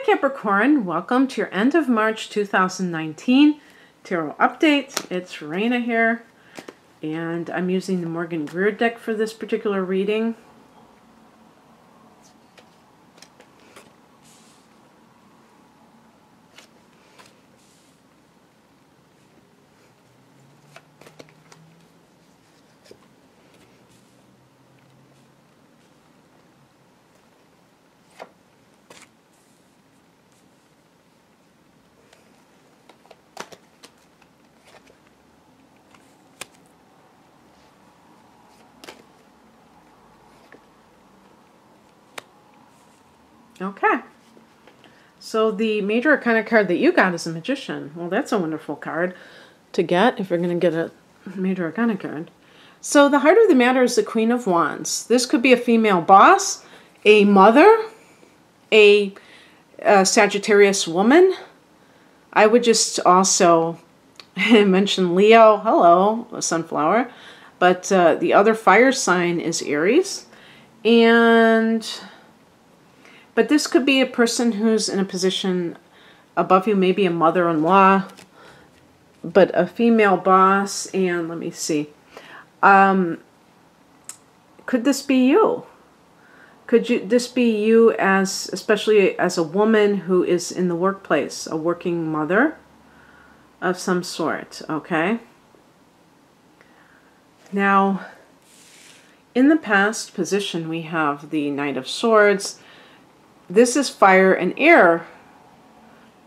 Capricorn, welcome to your end of March 2019 Tarot Update. It's Raina here, and I'm using the Morgan Greer deck for this particular reading. Okay, so the major arcana card that you got is a Magician. Well, that's a wonderful card to get if you're going to get a major arcana card. So the heart of the matter is the Queen of Wands. This could be a female boss, a mother, a Sagittarius woman. I would just also mention Leo, hello, a sunflower. But the other fire sign is Aries. But this could be a person who's in a position above you, maybe a mother-in-law, but a female boss. And let me see. Could this be you? This be you especially as a woman who is in the workplace, a working mother of some sort, okay? Now, in the past position, we have the Knight of Swords. This is fire and air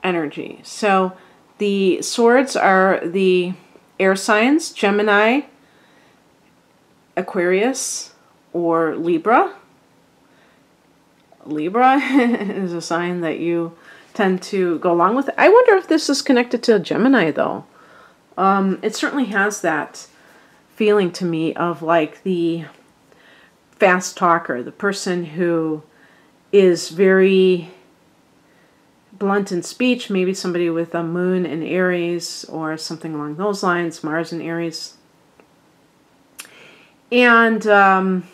energy. So the swords are the air signs, Gemini, Aquarius, or Libra. Libra is a sign that you tend to go along with. I wonder if this is connected to Gemini, though. It certainly has that feeling to me of like the fast talker, the person who is very blunt in speech, maybe somebody with a moon in Aries or something along those lines, Mars in Aries. And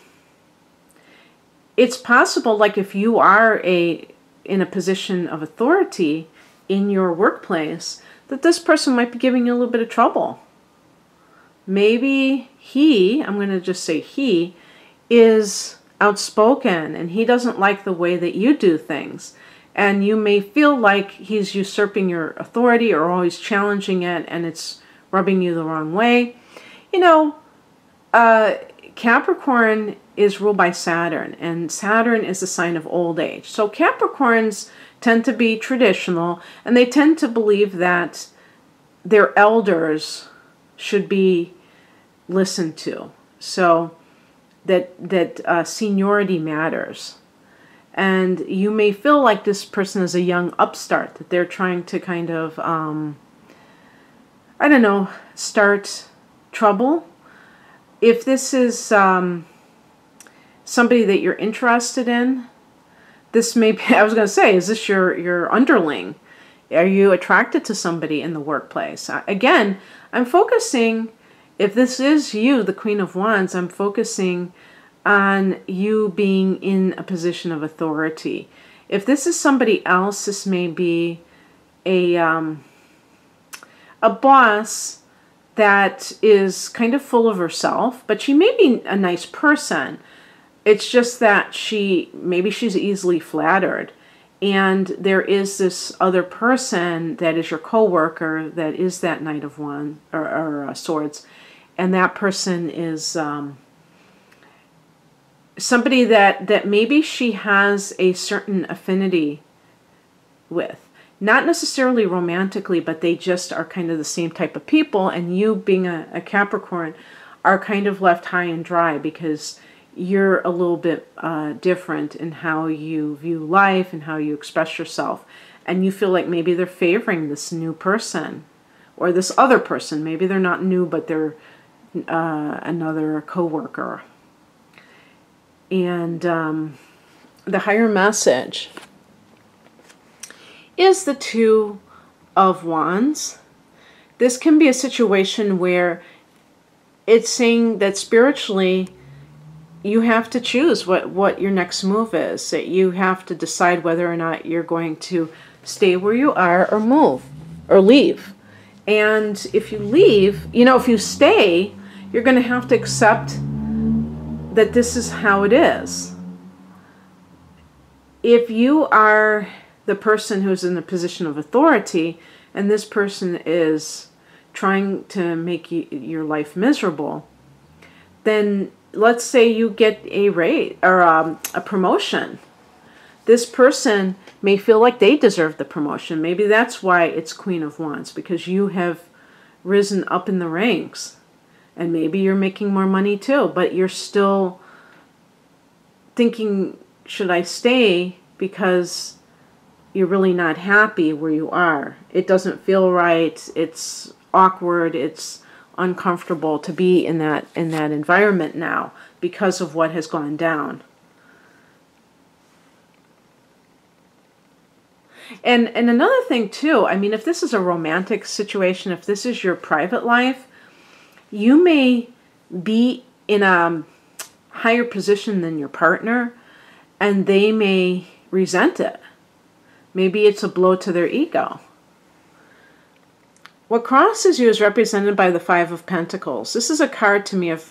it's possible, like if you are in a position of authority in your workplace, that this person might be giving you a little bit of trouble. Maybe he, I'm going to just say he, is outspoken and he doesn't like the way that you do things, and you may feel like he's usurping your authority or always challenging it, and it's rubbing you the wrong way. You know, Capricorn is ruled by Saturn, and Saturn is a sign of old age. So Capricorns tend to be traditional, and they tend to believe that their elders should be listened to. So that seniority matters. And you may feel like this person is a young upstart, that they're trying to kind of, I don't know, start trouble. If this is somebody that you're interested in, this may be, I was going to say, is this your underling? Are you attracted to somebody in the workplace? Again, I'm focusing, if this is you, the Queen of Wands, I'm focusing on you being in a position of authority. If this is somebody else, this may be a boss that is kind of full of herself, but she may be a nice person. It's just that maybe she's easily flattered. And there is this other person that is your coworker that is that Knight of Wands or Swords. And that person is somebody that maybe she has a certain affinity with. Not necessarily romantically, but they just are kind of the same type of people. And you, being a Capricorn, are kind of left high and dry because you're a little bit different in how you view life and how you express yourself. And you feel like maybe they're favoring this new person or this other person. Maybe they're not new, but they're another coworker. And the higher message is the Two of Wands. This can be a situation where it's saying that spiritually you have to choose what your next move is. That you have to decide whether or not you're going to stay where you are or move or leave. And if you leave, if you stay, you're going to have to accept that this is how it is. If you are the person who's in a position of authority and this person is trying to make your life miserable, then let's say you get a raise or a promotion. This person may feel like they deserve the promotion. Maybe that's why it's Queen of Wands, because you have risen up in the ranks. And maybe you're making more money too, but you're still thinking, should I stay? Because you're really not happy where you are. It doesn't feel right. It's awkward. It's uncomfortable to be in that environment now because of what has gone down. And another thing too, I mean, if this is a romantic situation, if this is your private life, you may be in a higher position than your partner, and they may resent it. Maybe it's a blow to their ego. What crosses you is represented by the Five of Pentacles. This is a card to me of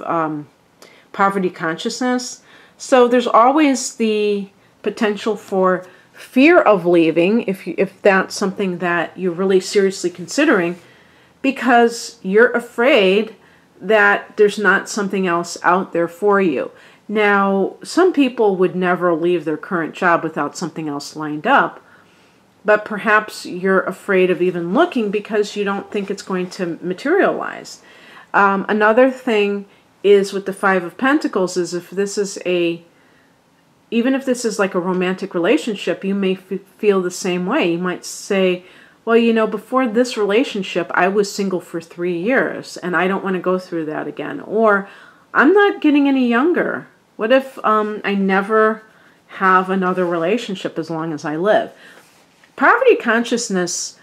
poverty consciousness. So there's always the potential for fear of leaving, if that's something that you're really seriously considering, because you're afraid that there's not something else out there for you. Now, some people would never leave their current job without something else lined up, but perhaps you're afraid of even looking because you don't think it's going to materialize. Another thing is with the Five of Pentacles is even if this is like a romantic relationship, you may feel the same way. You might say, well, before this relationship, I was single for 3 years, and I don't want to go through that again. Or, I'm not getting any younger. What if I never have another relationship as long as I live? Poverty consciousness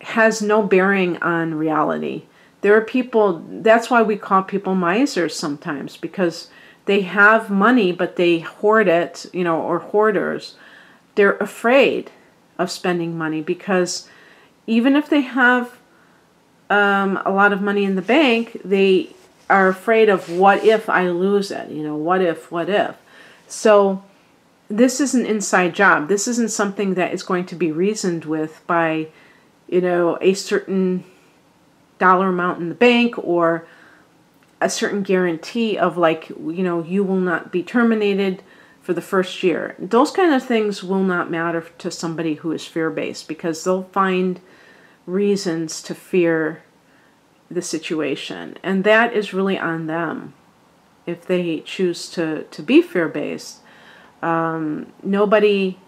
has no bearing on reality. There are people, that's why we call people misers sometimes, because they have money, but they hoard it, or hoarders. They're afraid of spending money because even if they have a lot of money in the bank, they are afraid of what if I lose it? What if? So this is an inside job. This isn't something that is going to be reasoned with by, a certain dollar amount in the bank or a certain guarantee of you will not be terminated for the first year. Those kind of things will not matter to somebody who is fear-based, because they'll find reasons to fear the situation. And that is really on them if they choose to be fear-based. Nobody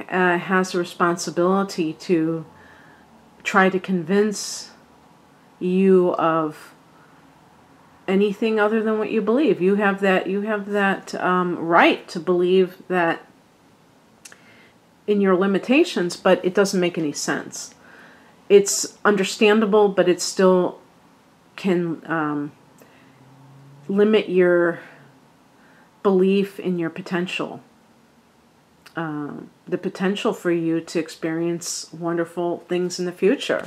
has a responsibility to try to convince you of anything other than what you believe. You have that right to believe that in your limitations, but it doesn't make any sense. It's understandable, but it still can limit your belief in your potential. The potential for you to experience wonderful things in the future.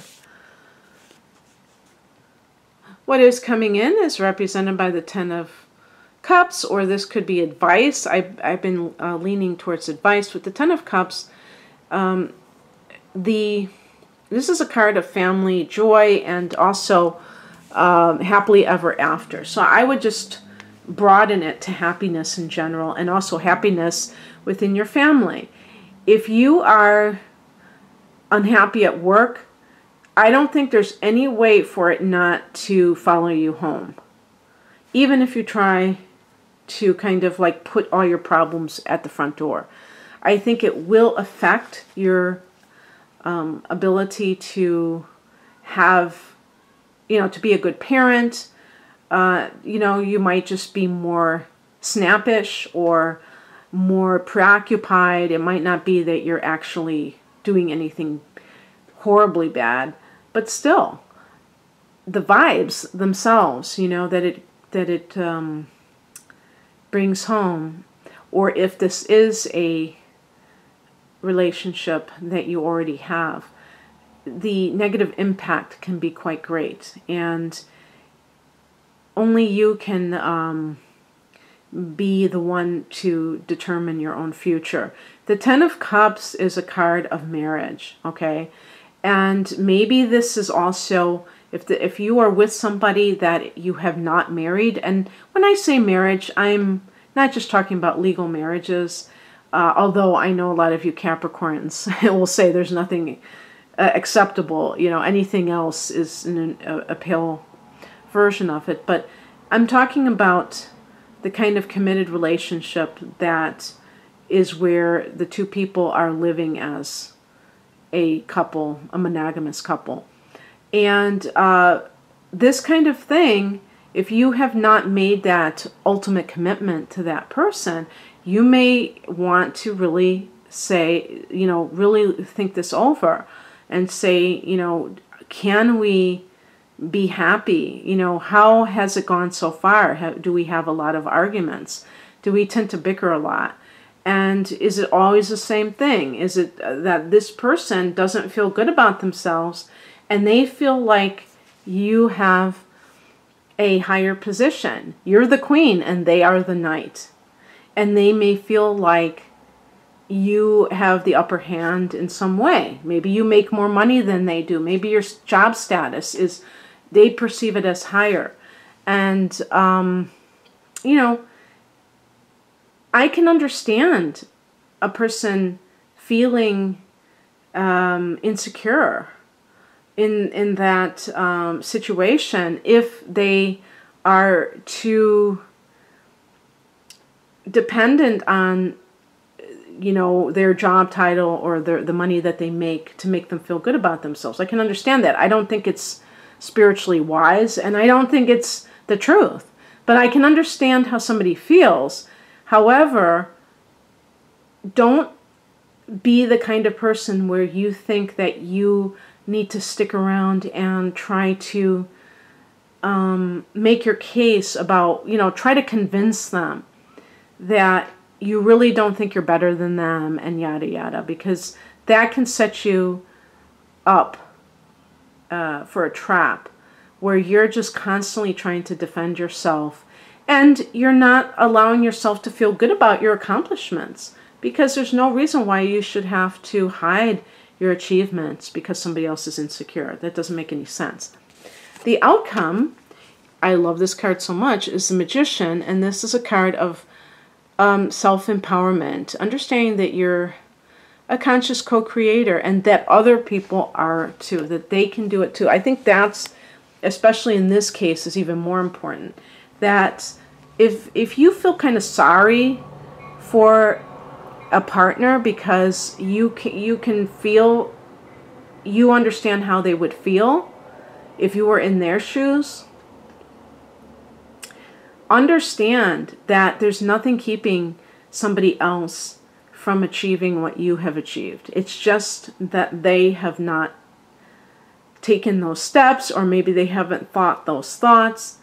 What is coming in is represented by the Ten of Cups, or this could be advice. I've been leaning towards advice with the Ten of Cups. This is a card of family joy and also happily ever after. So I would just broaden it to happiness in general, and also happiness within your family. If you are unhappy at work, I don't think there's any way for it not to follow you home. Even if you try to kind of put all your problems at the front door. I think it will affect your ability to have, to be a good parent. You might just be more snappish or more preoccupied. It might not be that you're actually doing anything horribly bad, but still, the vibes themselves, that it brings home, or if this is a relationship that you already have, the negative impact can be quite great. And only you can be the one to determine your own future. The Ten of Cups is a card of marriage, okay? And maybe this is also, if you are with somebody that you have not married, and when I say marriage, I'm not just talking about legal marriages, although I know a lot of you Capricorns will say there's nothing acceptable, anything else is a pale version of it. But I'm talking about the kind of committed relationship that is where the two people are living as a couple, a monogamous couple. And this kind of thing, if you have not made that ultimate commitment to that person, you may want to really say, really think this over and say, can we be happy? How has it gone so far? Do we have a lot of arguments? Do we tend to bicker a lot? And is it always the same thing? Is it that this person doesn't feel good about themselves and they feel like you have a higher position? You're the queen and they are the knight. And they may feel like you have the upper hand in some way. Maybe you make more money than they do. Maybe your job status is, they perceive it as higher. And, I can understand a person feeling insecure in that situation if they are too dependent on their job title or the money that they make to make them feel good about themselves. I can understand that. I don't think it's spiritually wise, and I don't think it's the truth. But I can understand how somebody feels. However, don't be the kind of person where you think that you need to stick around and try to make your case about, try to convince them that you really don't think you're better than them and yada yada, because that can set you up for a trap where you're just constantly trying to defend yourself and you're not allowing yourself to feel good about your accomplishments, because there's no reason why you should have to hide your achievements because somebody else is insecure. That doesn't make any sense. The outcome, I love this card so much, is the Magician, and this is a card of self-empowerment, understanding that you're a conscious co-creator and that other people are too, that they can do it too. I think that's, especially in this case, is even more important. That if you feel kind of sorry for a partner because you can feel, you understand how they would feel if you were in their shoes, understand that there's nothing keeping somebody else from achieving what you have achieved. It's just that they have not taken those steps, or maybe they haven't thought those thoughts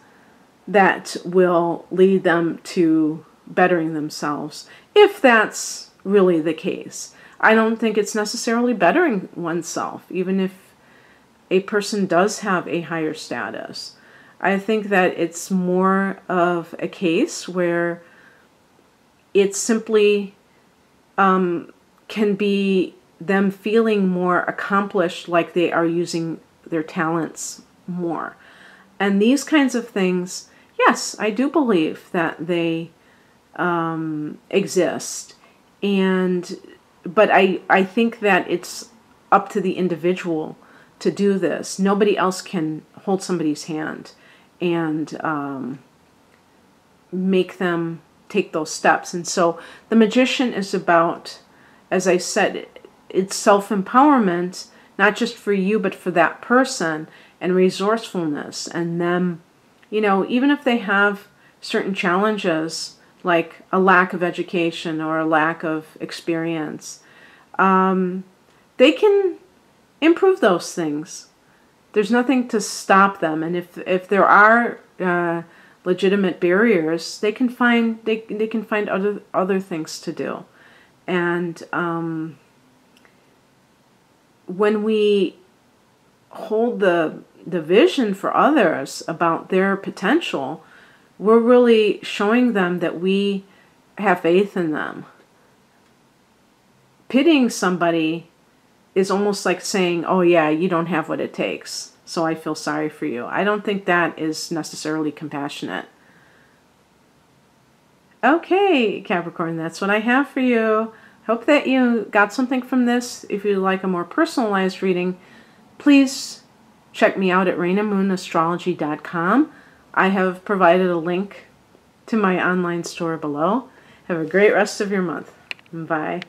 that will lead them to bettering themselves, if that's really the case. I don't think it's necessarily bettering oneself, even if a person does have a higher status. I think that it's more of a case where it's simply can be them feeling more accomplished, like they are using their talents more. And these kinds of things, yes, I do believe that they exist. But I think that it's up to the individual to do this. Nobody else can hold somebody's hand and make them take those steps. And so the Magician is about, as I said, it's self-empowerment, not just for you, but for that person, and resourcefulness, and them, even if they have certain challenges, like a lack of education or a lack of experience, they can improve those things. There's nothing to stop them. And if there are legitimate barriers, they can find other things to do. And when we hold the vision for others about their potential, we're really showing them that we have faith in them. Pitying somebody is almost like saying, oh yeah, you don't have what it takes, so I feel sorry for you. I don't think that is necessarily compassionate. Okay, Capricorn, that's what I have for you. Hope that you got something from this. If you'd like a more personalized reading, please check me out at rainandmoonastrology.com. I have provided a link to my online store below. Have a great rest of your month. Bye.